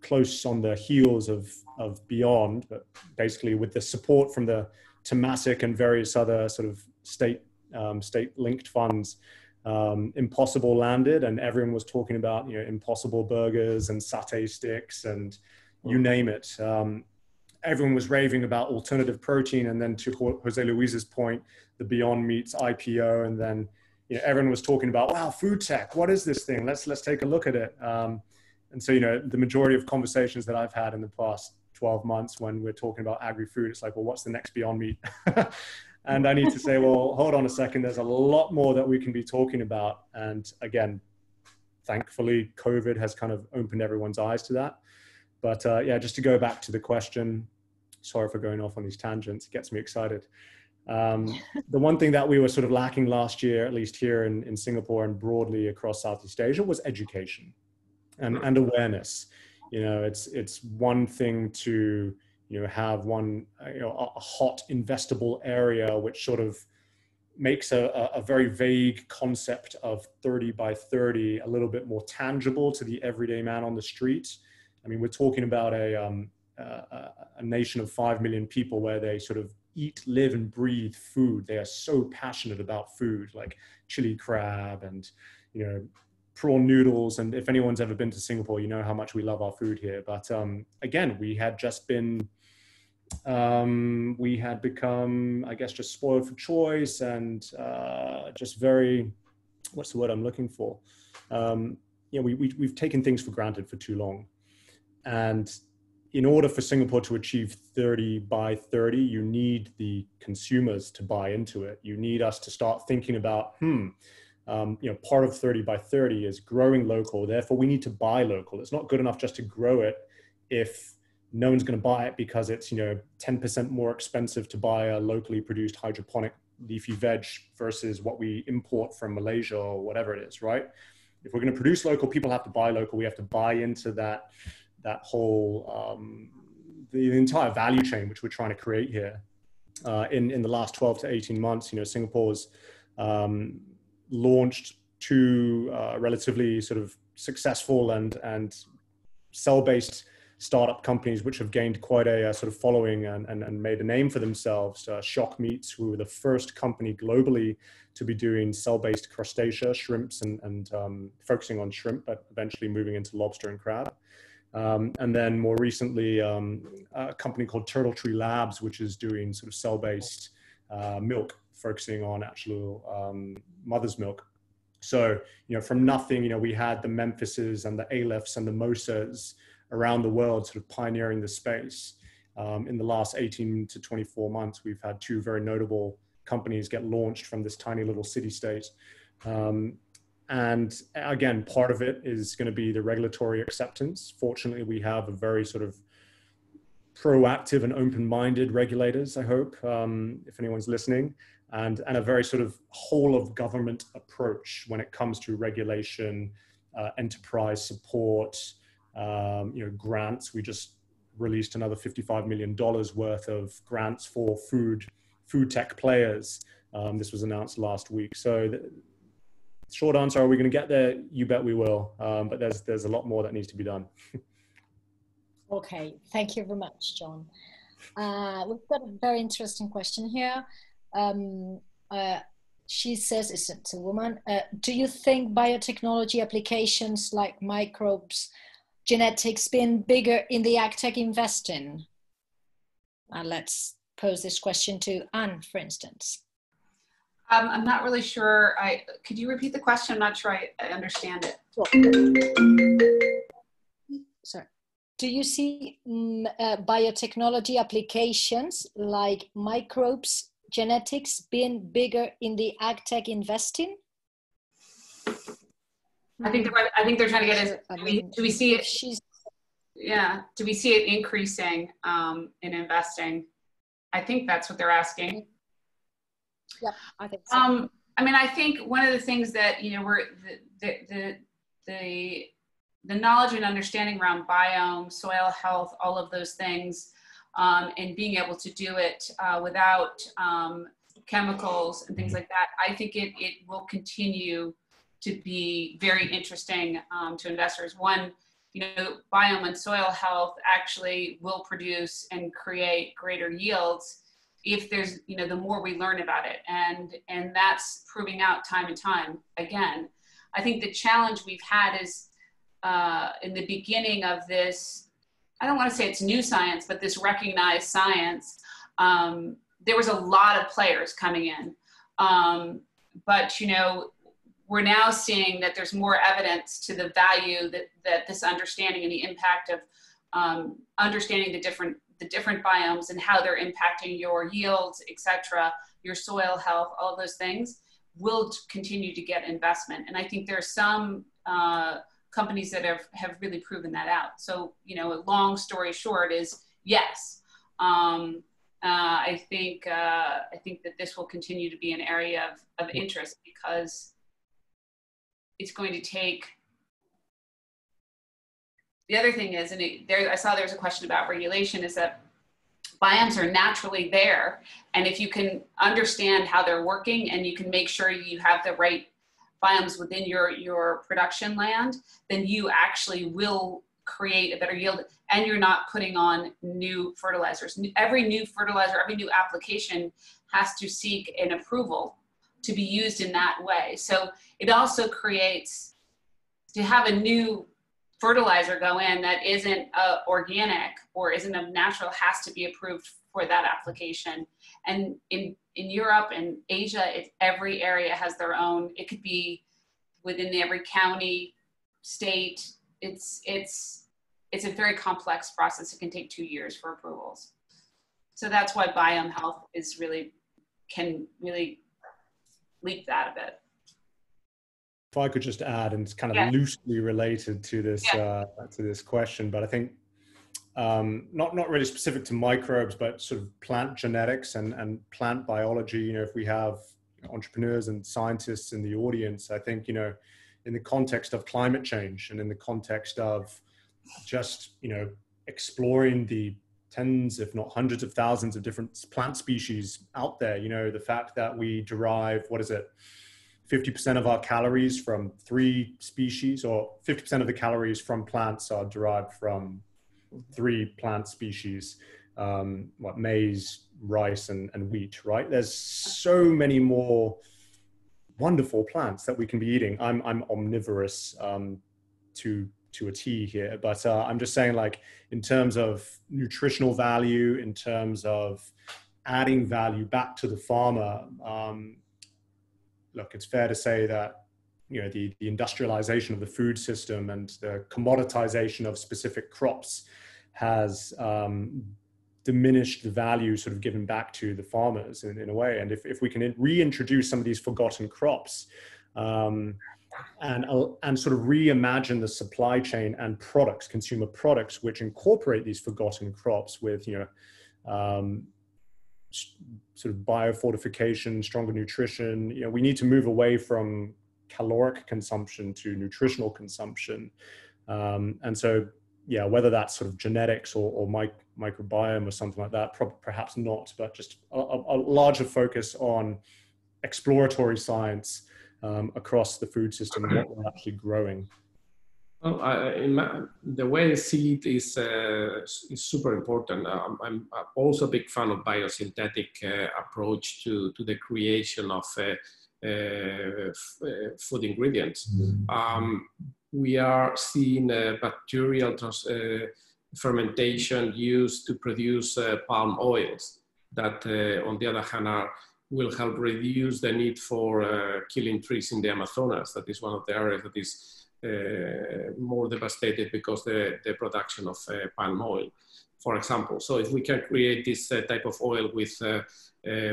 [SPEAKER 2] close on the heels of Beyond, but basically with the support from the Temasek and various other sort of state-linked funds, Impossible landed, and everyone was talking about Impossible burgers and satay sticks and you name it. Everyone was raving about alternative protein, and then to Jose Luis's point, the Beyond Meat's IPO, and then everyone was talking about, wow, food tech, what is this thing? Let's take a look at it. And so, you know, the majority of conversations that I've had in the past 12 months when we're talking about agri-food, it's like, well, what's the next Beyond Meat? And I need to say, well, hold on a second. There's a lot more that we can be talking about. And again, thankfully, COVID has kind of opened everyone's eyes to that. But yeah, just to go back to the question, sorry for going off on these tangents, it gets me excited. The one thing that we were sort of lacking last year, at least here in Singapore and broadly across Southeast Asia, was education and awareness. You know, it's one thing to, you know, have one, you know, a hot investable area, which sort of makes a very vague concept of 30 by 30 a little bit more tangible to the everyday man on the street. I mean, we're talking about a nation of 5 million people where they sort of eat, live, and breathe food. They are so passionate about food, like chili crab and, you know, prawn noodles. And if anyone's ever been to Singapore, you know how much we love our food here. But again, we had become, I guess, just spoiled for choice and just very, what's the word I'm looking for? You know, we've taken things for granted for too long. And in order for Singapore to achieve 30 by 30, you need the consumers to buy into it. You need us to start thinking about, you know, part of 30 by 30 is growing local. Therefore, we need to buy local. It's not good enough just to grow it if no one's going to buy it because it's, you know, 10% more expensive to buy a locally produced hydroponic leafy veg versus what we import from Malaysia or whatever it is, right? If we're going to produce local, people have to buy local. We have to buy into that whole, the entire value chain, which we're trying to create here. In the last 12 to 18 months, you know, Singapore's launched two relatively sort of successful and cell-based startup companies, which have gained quite a sort of following and made a name for themselves. Shock Meats, who were the first company globally to be doing cell-based crustacea, shrimps, and focusing on shrimp, but eventually moving into lobster and crab. And then more recently, a company called Turtle Tree Labs, which is doing sort of cell-based milk, focusing on actual mother's milk. So, you know, from nothing, you know, we had the Memphises and the Alephes and the Mosas around the world sort of pioneering the space. In the last 18 to 24 months, we've had two very notable companies get launched from this tiny little city-state. And again, part of it is going to be the regulatory acceptance. Fortunately, we have a very sort of proactive and open-minded regulators, I hope, if anyone's listening, and a very sort of whole of government approach when it comes to regulation, enterprise support, you know, grants. We just released another $55 million worth of grants for food tech players. This was announced last week. So short answer, are we going to get there? You bet we will. But there's a lot more that needs to be done.
[SPEAKER 1] Okay, thank you very much, John. We've got a very interesting question here. She says, it's a woman, do you think biotechnology applications like microbes, genetics been bigger in the agtech investing? Let's pose this question to Anne, for instance.
[SPEAKER 3] I'm not really sure. Could you repeat the question? I'm not sure I understand it.
[SPEAKER 1] Sorry. Do you see biotechnology applications like microbes, genetics being bigger in the agtech investing?
[SPEAKER 3] I think they're trying to get us. Do we see it? Yeah. Do we see it increasing in investing? I think that's what they're asking.
[SPEAKER 1] Yeah, I think so.
[SPEAKER 3] I mean, I think one of the things that, you know, we're the knowledge and understanding around biome, soil health, all of those things, and being able to do it without chemicals and things like that, I think it will continue to be very interesting to investors. One, you know, biome and soil health actually will produce and create greater yields if there's, you know, the more we learn about it. And that's proving out time and time again. I think the challenge we've had is in the beginning of this, I don't want to say it's new science, but this recognized science, there was a lot of players coming in. But, you know, we're now seeing that there's more evidence to the value that this understanding and the impact of understanding the different biomes and how they're impacting your yields, etc., your soil health, all those things will continue to get investment. And I think there are some companies that have really proven that out. So, you know, a long story short is yes. I think that this will continue to be an area of interest because it's going to take. The other thing is, and I saw there was a question about regulation, is that biomes are naturally there. And if you can understand how they're working and you can make sure you have the right biomes within your production land, then you actually will create a better yield, and you're not putting on new fertilizers. Every new fertilizer, every new application has to seek an approval to be used in that way. So it also creates, to have a new fertilizer go in that isn't organic or isn't a natural, has to be approved for that application. And in Europe and Asia, every area has their own. It could be within every county, state. It's a very complex process. It can take 2 years for approvals. So that's why biome health can really leap that a bit.
[SPEAKER 2] If I could just add, and it's kind of loosely related to this question, but I think not really specific to microbes, but sort of plant genetics and plant biology. You know, if we have entrepreneurs and scientists in the audience, I think, you know, in the context of climate change and in the context of just, you know, exploring the tens, if not hundreds of thousands of different plant species out there, you know, the fact that we derive, 50% of our calories from 3 species, or 50% of the calories from plants are derived from 3 plant species, maize, rice, and wheat, right? There's so many more wonderful plants that we can be eating. I'm omnivorous to a T here, but I'm just saying, like, in terms of nutritional value, in terms of adding value back to the farmer, look, it's fair to say that, you know, the industrialization of the food system and the commoditization of specific crops has diminished the value sort of given back to the farmers in a way. And if we can reintroduce some of these forgotten crops and sort of reimagine the supply chain and products, consumer products, which incorporate these forgotten crops with, you know, sort of biofortification, stronger nutrition. You know, we need to move away from caloric consumption to nutritional consumption. And so, yeah, whether that's sort of genetics or microbiome or something like that, perhaps not, but just a larger focus on exploratory science across the food system and what we're actually growing.
[SPEAKER 4] Well, the way I see it is super important. I'm also a big fan of biosynthetic approach to the creation of food ingredients. We are seeing bacterial fermentation used to produce palm oils that, on the other hand, will help reduce the need for killing trees in the Amazonas. That is one of the areas that is more devastated because the production of palm oil, for example. So if we can create this type of oil with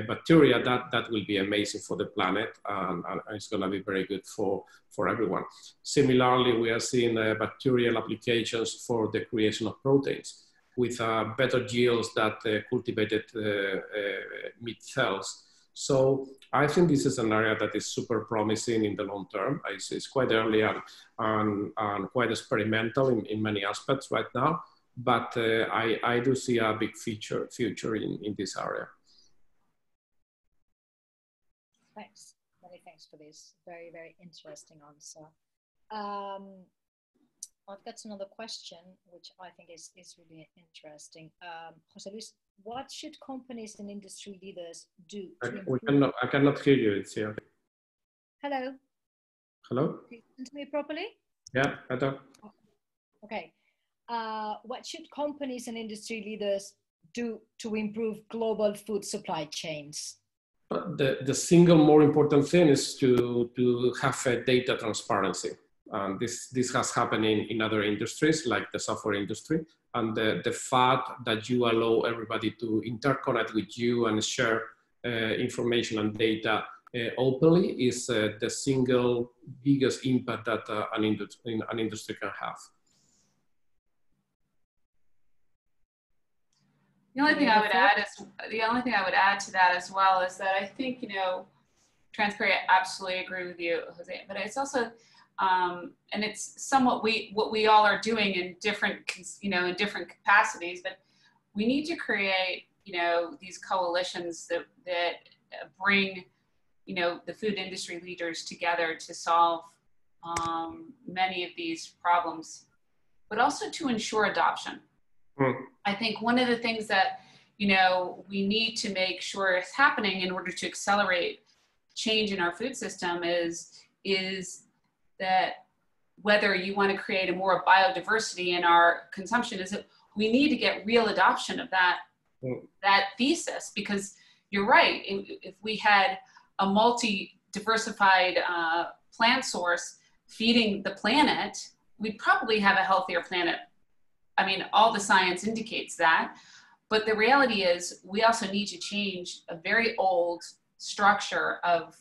[SPEAKER 4] bacteria, that will be amazing for the planet, and it's going to be very good for everyone. Similarly, we are seeing bacterial applications for the creation of proteins with better yields that cultivated meat cells. So I think this is an area that is super promising in the long term. It's quite early and quite experimental in many aspects right now, but I do see a big future in this area.
[SPEAKER 1] Thanks. Many thanks for this very, very interesting answer. I've got another question, which I think is really interesting. José Luis, what should companies and industry leaders do to improve?
[SPEAKER 4] I cannot hear you. It's here.
[SPEAKER 1] Hello.
[SPEAKER 4] Hello?
[SPEAKER 1] Can you listen to me properly?
[SPEAKER 4] Yeah, better.
[SPEAKER 1] Okay. What should companies and industry leaders do to improve global food supply chains?
[SPEAKER 4] But the single more important thing is to have a data transparency. This has happened in other industries like the software industry. And the fact that you allow everybody to interconnect with you and share information and data openly is the single biggest impact that an industry can have.
[SPEAKER 3] The only thing I would add to that as well is that I think, you know, transparent, I absolutely agree with you, Jose, but it's also, and it's somewhat what we all are doing in different, you know, in different capacities, but we need to create, you know, these coalitions that bring, you know, the food industry leaders together to solve many of these problems, but also to ensure adoption. I think one of the things that, you know, we need to make sure is happening in order to accelerate change in our food system is that whether you want to create a more biodiversity in our consumption, is that we need to get real adoption of that thesis, because you're right. If we had a multi-diversified plant source feeding the planet, we'd probably have a healthier planet. I mean, all the science indicates that, but the reality is we also need to change a very old structure of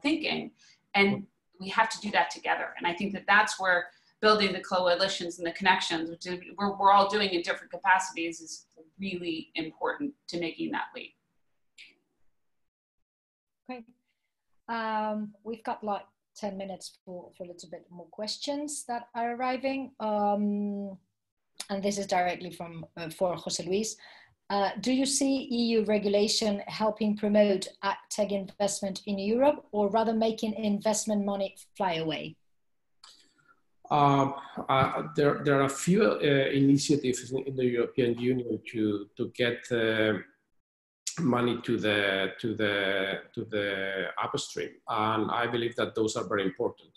[SPEAKER 3] thinking, and we have to do that together. And I think that that's where building the coalitions and the connections, which we're all doing in different capacities, is really important to making that leap.
[SPEAKER 1] Great. We've got like 10 minutes for a little bit more questions that are arriving. And this is directly from for José Luis. Do you see EU regulation helping promote agtech investment in Europe, or rather making investment money fly away?
[SPEAKER 4] There are a few initiatives in the European Union to get money to the upstream, and I believe that those are very important.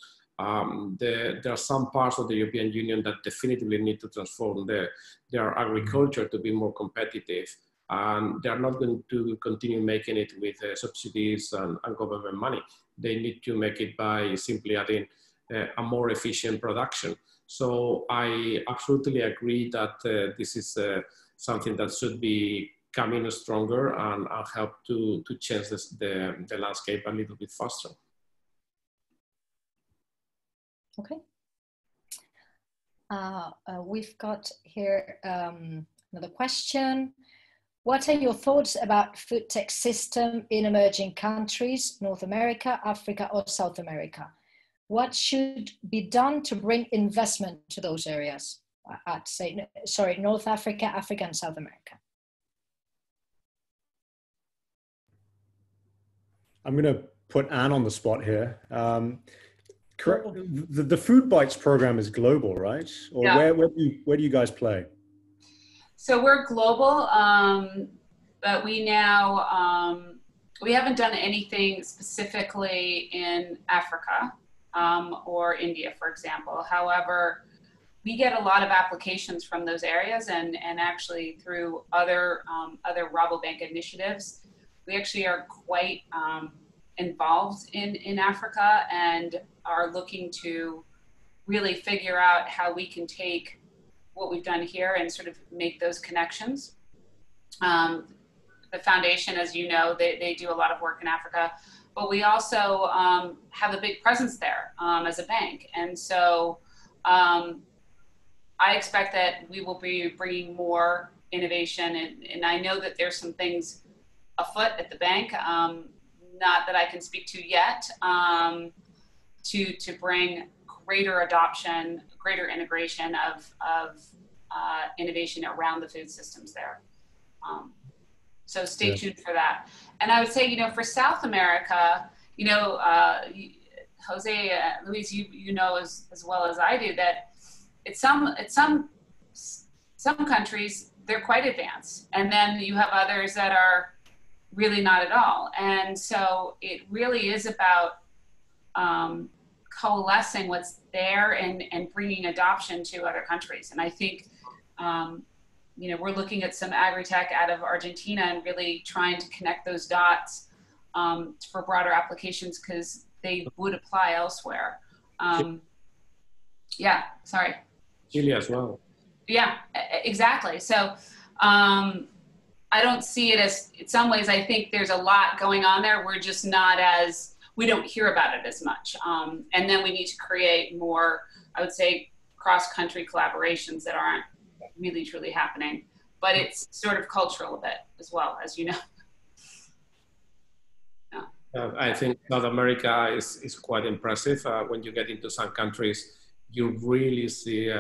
[SPEAKER 4] There are some parts of the European Union that definitively need to transform their agriculture to be more competitive, and they're not going to continue making it with subsidies and government money. They need to make it by simply adding a more efficient production. So I absolutely agree that this is something that should be coming stronger and help to change the landscape a little bit faster.
[SPEAKER 1] Okay. We've got here another question. What are your thoughts about food tech system in emerging countries, North America, Africa, or South America? What should be done to bring investment to those areas? I'd say, sorry, North Africa, Africa, and South America.
[SPEAKER 2] I'm going to put Anne on the spot here. Correct. The FoodBytes program is global, right? Or yeah. where do you guys play?
[SPEAKER 3] So we're global, but we now, we haven't done anything specifically in Africa or India, for example. However, we get a lot of applications from those areas, and actually through other Rabobank initiatives. We actually are quite involved in Africa and are looking to really figure out how we can take what we've done here and sort of make those connections. The foundation, as you know, they do a lot of work in Africa, but we also have a big presence there as a bank. And so I expect that we will be bringing more innovation, and I know that there's some things afoot at the bank, not that I can speak to yet, to bring greater adoption, greater integration of innovation around the food systems there. So stay tuned for that. And I would say, you know, for South America, you know, Jose, Luis, you know as well as I do that some countries, they're quite advanced, and then you have others that are really not at all. And so it really is about coalescing what's there and bringing adoption to other countries. And I think, you know, we're looking at some agri-tech out of Argentina and really trying to connect those dots for broader applications because they would apply elsewhere. Yeah, sorry.
[SPEAKER 4] Chile as well.
[SPEAKER 3] Yeah, exactly. So I don't see it as, in some ways, I think there's a lot going on there. We're just not as, we don't hear about it as much. And then we need to create more, I would say, cross-country collaborations that aren't really truly happening. But it's sort of cultural a bit as well, as you know.
[SPEAKER 4] I think South America is quite impressive. When you get into some countries, you really see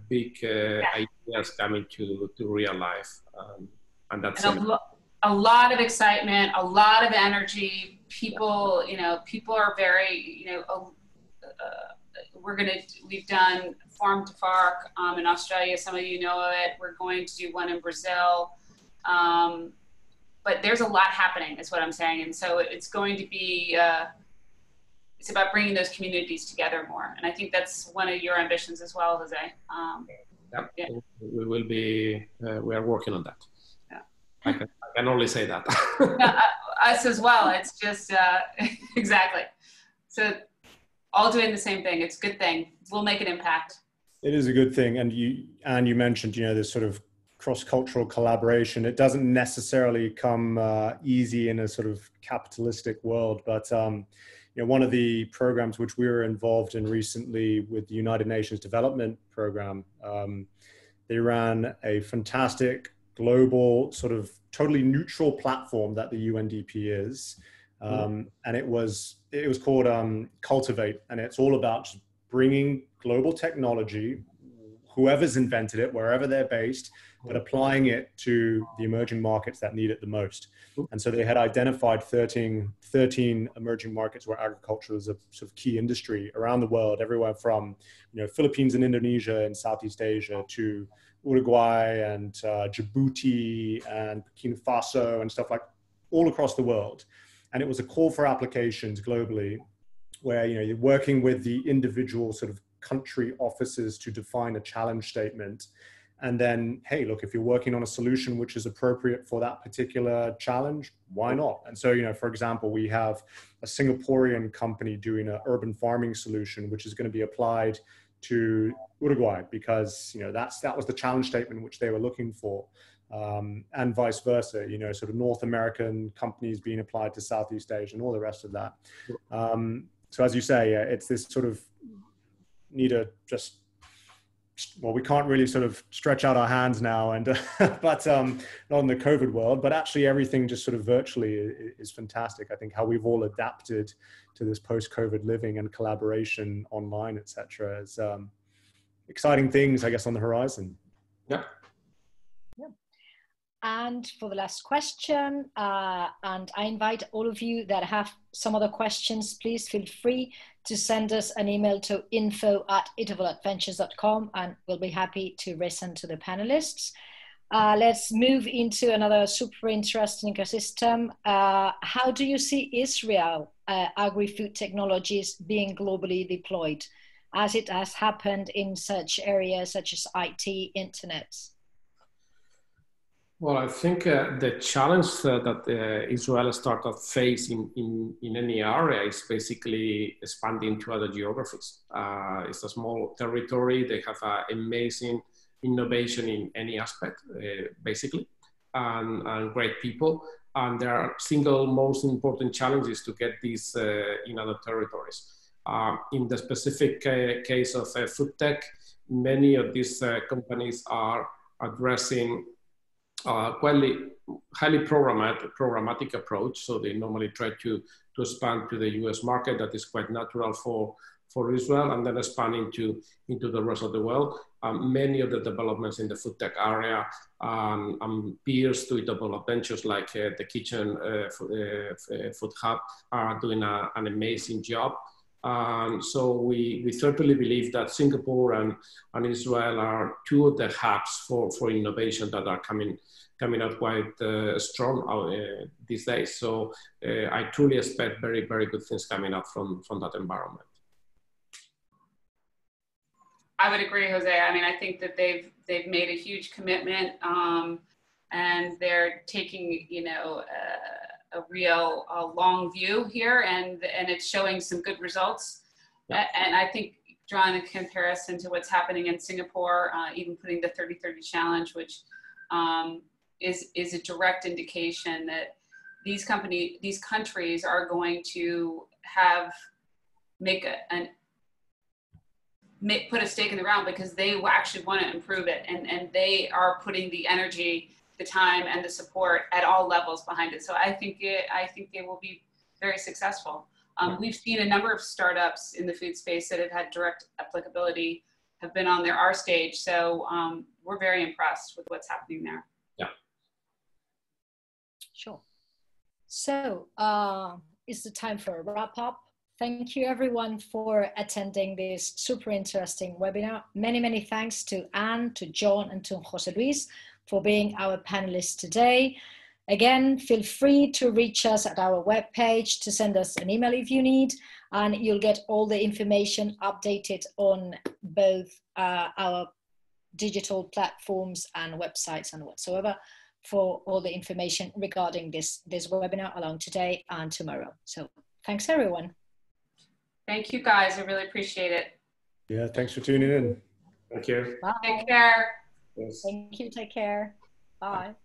[SPEAKER 4] big ideas coming to real life. And that's
[SPEAKER 3] a lot of excitement, a lot of energy. People, people are very, we've done Farm to Fork in Australia. Some of you know of it. We're going to do one in Brazil. But there's a lot happening, is what I'm saying. And so it's going to be, it's about bringing those communities together more. And I think that's one of your ambitions as well, Jose.
[SPEAKER 4] Yeah. We will be, we are working on that.
[SPEAKER 3] Yeah.
[SPEAKER 4] I can only say that.
[SPEAKER 3] Us as well. It's just, exactly. So all doing the same thing. It's a good thing. We'll make an impact.
[SPEAKER 2] It is a good thing. And you mentioned, this sort of cross-cultural collaboration. It doesn't necessarily come easy in a sort of capitalistic world, but one of the programs which we were involved in recently with the United Nations Development Program, they ran a fantastic global sort of totally neutral platform that the UNDP is, and it was called Cultivate, and it's all about just bringing global technology, whoever's invented it, wherever they're based, but applying it to the emerging markets that need it the most. And so they had identified 13 emerging markets where agriculture is a sort of key industry around the world, everywhere from Philippines and Indonesia and Southeast Asia to Uruguay and Djibouti and Burkina Faso and stuff like all across the world. And it was a call for applications globally where you're working with the individual sort of country offices to define a challenge statement. And then, hey, look, if you're working on a solution which is appropriate for that particular challenge, why not? And so, for example, we have a Singaporean company doing an urban farming solution, which is going to be applied to Uruguay because, that was the challenge statement which they were looking for. And vice versa, sort of North American companies being applied to Southeast Asia and all the rest of that. So as you say, it's this sort of need to just, well, we can't really sort of stretch out our hands now, and but not in the COVID world, but actually everything just sort of virtually is fantastic. I think how we've all adapted to this post-COVID living and collaboration online, etc., is exciting things, I guess, on the horizon.
[SPEAKER 4] Yeah.
[SPEAKER 1] And for the last question, and I invite all of you that have some other questions, please feel free to send us an email to info@eatableadventures.com, and we'll be happy to listen to the panelists. Let's move into another super interesting ecosystem. How do you see Israel agri-food technologies being globally deployed, as it has happened in such areas such as IT, internet?
[SPEAKER 4] Well, I think the challenge that Israel startups face in any area is basically expanding to other geographies. It's a small territory. They have amazing innovation in any aspect, basically, and great people. And there are single most important challenges to get these in other territories. In the specific case of food tech, many of these companies are addressing highly programmatic approach. So they normally try to expand to the US market that is quite natural for Israel, and then expand into the rest of the world. Many of the developments in the food tech area, peers to Eatable Adventures like the Kitchen Food Hub are doing an amazing job. So we certainly believe that Singapore and Israel are two of the hubs for innovation that are coming out quite strong these days. So I truly expect very, very good things coming out from that environment.
[SPEAKER 3] I would agree, Jose. I mean, I think that they've made a huge commitment, and they're taking, real long view here, and it's showing some good results. Yeah. And I think drawing a comparison to what's happening in Singapore, even putting the 30-30 challenge, which is a direct indication that these countries are going to put a stake in the ground because they actually want to improve it, and they are putting the energy, the time, and the support at all levels behind it. So I think they will be very successful. We've seen a number of startups in the food space that have had direct applicability have been on their R stage. So we're very impressed with what's happening there.
[SPEAKER 4] Yeah.
[SPEAKER 1] Sure. So it's the time for a wrap up. Thank you everyone for attending this super interesting webinar. Many, many thanks to Anne, to John, and to José Luis for being our panelists today. Again, feel free to reach us at our webpage, to send us an email if you need, and you'll get all the information updated on both our digital platforms and websites and whatsoever for all the information regarding this webinar along today and tomorrow. So thanks everyone.
[SPEAKER 3] Thank you guys, I really appreciate it.
[SPEAKER 2] Yeah, thanks for tuning in.
[SPEAKER 4] Thank you.
[SPEAKER 1] Bye.
[SPEAKER 3] Take care.
[SPEAKER 4] Yes.
[SPEAKER 1] Thank you, take care. Bye.